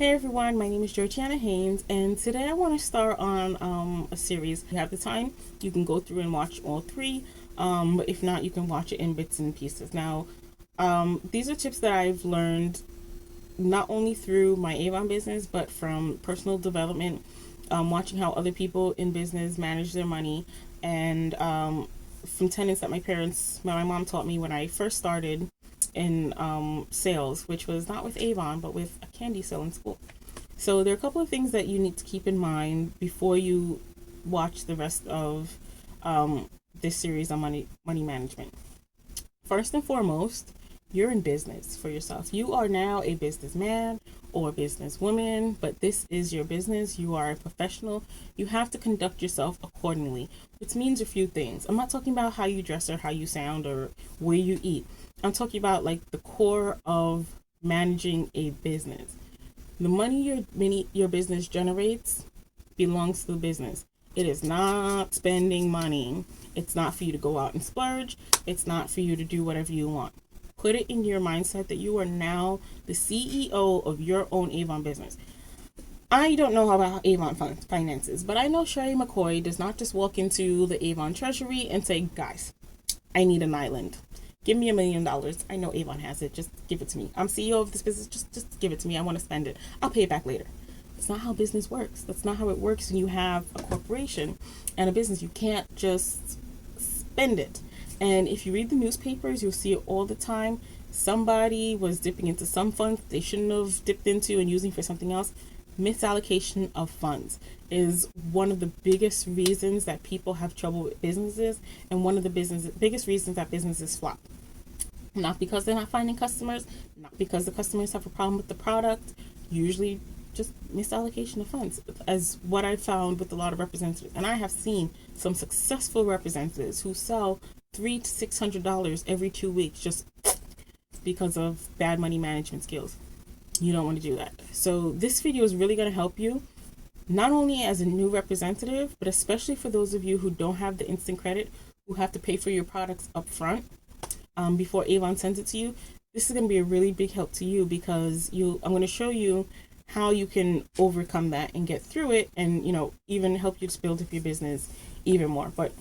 Hey everyone, my name is Georgiana Haynes, and today I want to start on a series. If you have the time, you can go through and watch all three. But if not, you can watch it in bits and pieces. Now, these are tips that I've learned not only through my Avon business, but from personal development, watching how other people in business manage their money, and from tenets that my mom taught me when I first started in sales, which was not with Avon, but with a candy sale in school. So there are a couple of things that you need to keep in mind before you watch the rest of this series on money management. First and foremost, you're in business for yourself. You are now a businessman or a businesswoman, but this is your business. You are a professional. You have to conduct yourself accordingly, which means a few things. I'm not talking about how you dress or how you sound or where you eat. I'm talking about like the core of managing a business. The money your business generates belongs to the business. It is not spending money. It's not for you to go out and splurge. It's not for you to do whatever you want. Put it in your mindset that you are now the CEO of your own Avon business. I don't know about Avon finances, but I know Sherry McCoy does not just walk into the Avon treasury and say, guys, I need an island. Give me $1,000,000. I know Avon has it. Just give it to me. I'm CEO of this business. Just give it to me. I want to spend it. I'll pay it back later. That's not how business works. That's not how it works when you have a corporation and a business. You can't just spend it. And if you read the newspapers, you'll see it all the time. Somebody was dipping into some funds they shouldn't have dipped into and using for something else. Misallocation of funds is one of the biggest reasons that people have trouble with businesses, and one of the biggest reasons that businesses flop. Not because they're not finding customers, not because the customers have a problem with the product, usually just misallocation of funds, as what I found with a lot of representatives. And I have seen some successful representatives who sell $300 to $600 every 2 weeks just because of bad money management skills. You don't want to do that. So this video is really going to help you, not only as a new representative, but especially for those of you who don't have the instant credit, who have to pay for your products up front before Avon sends it to you. This is going to be a really big help to you because I'm going to show you how you can overcome that and get through it, and even help you to build up your business even more. But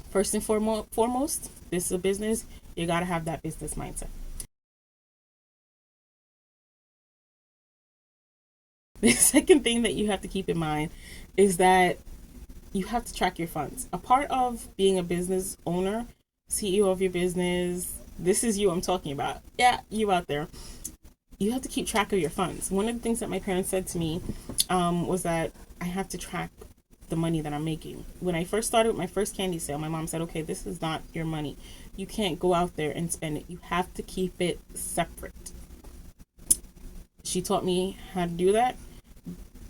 first and foremost, this is a business. You got to have that business mindset. The second thing that you have to keep in mind is that you have to track your funds. A part of being a business owner, CEO of your business, this is you I'm talking about. Yeah, you out there. You have to keep track of your funds. One of the things that my parents said to me was that I have to track the money that I'm making. When I first started with my first candy sale, my mom said, okay, this is not your money. You can't go out there and spend it. You have to keep it separate. She taught me how to do that,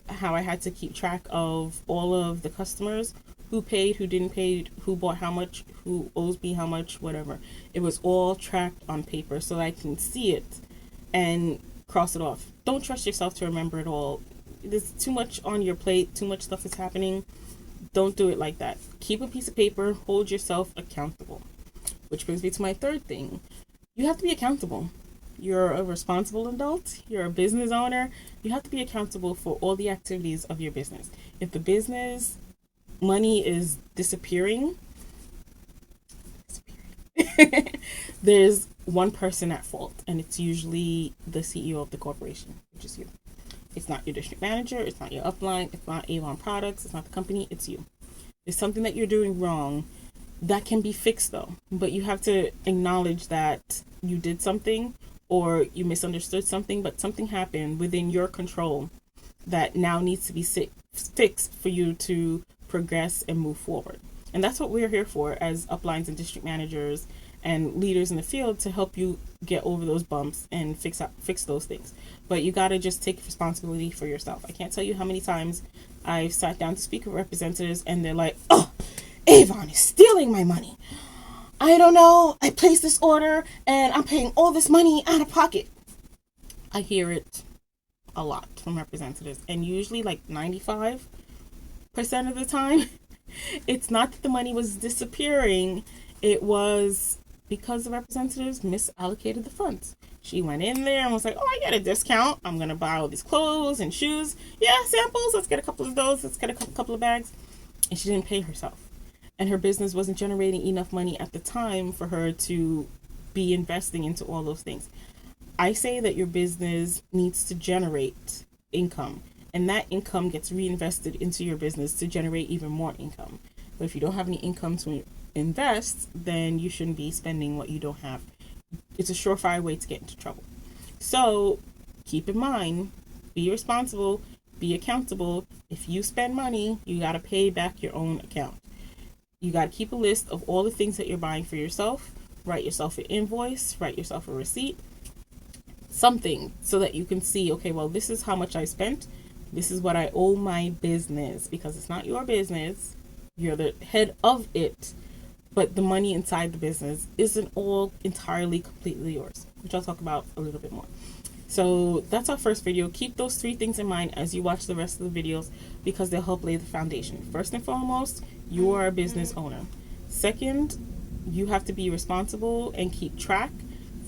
how I had to keep track of all of the customers, who paid, who didn't pay, who bought how much, who owes me how much, whatever. It was all tracked on paper so I can see it and cross it off. Don't trust yourself to remember it all. There's too much on your plate, too much stuff is happening. Don't do it like that. Keep a piece of paper, hold yourself accountable. Which brings me to my third thing. You have to be accountable. You're a responsible adult, you're a business owner, you have to be accountable for all the activities of your business. If the business money is disappearing, there's one person at fault, and it's usually the CEO of the corporation, which is you. It's not your district manager, it's not your upline, it's not Avon Products, it's not the company, it's you. There's something that you're doing wrong that can be fixed though, but you have to acknowledge that you did something or you misunderstood something, but something happened within your control that now needs to be fixed for you to progress and move forward. And that's what we're here for as uplines and district managers and leaders in the field, to help you get over those bumps and fix those things. But you got to just take responsibility for yourself. I can't tell you how many times I've sat down to speak with representatives and they're like, oh, Avon is stealing my money. I don't know. I placed this order and I'm paying all this money out of pocket. I hear it a lot from representatives, and usually like 95% of the time, it's not that the money was disappearing. It was because the representatives misallocated the funds. She went in there and was like, oh, I get a discount. I'm going to buy all these clothes and shoes. Yeah, samples. Let's get a couple of those. Let's get a couple of bags. And she didn't pay herself. And her business wasn't generating enough money at the time for her to be investing into all those things. I say that your business needs to generate income, and that income gets reinvested into your business to generate even more income. But if you don't have any income to invest, then you shouldn't be spending what you don't have. It's a surefire way to get into trouble. So keep in mind, be responsible, be accountable. If you spend money, you got to pay back your own account. You got to keep a list of all the things that you're buying for yourself. Write yourself an invoice, write yourself a receipt, something, so that you can see, okay, well, this is how much I spent. This is what I owe my business, because it's not your business. You're the head of it, but the money inside the business isn't all entirely completely yours, which I'll talk about a little bit more. So that's our first video. Keep those 3 things in mind as you watch the rest of the videos, because they'll help lay the foundation. First and foremost, you are a business owner. Second, you have to be responsible and keep track.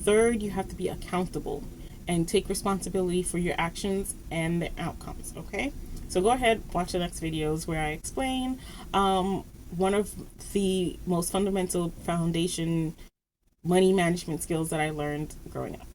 Third, you have to be accountable and take responsibility for your actions and the outcomes, okay? So go ahead, watch the next videos where I explain one of the most fundamental foundation money management skills that I learned growing up.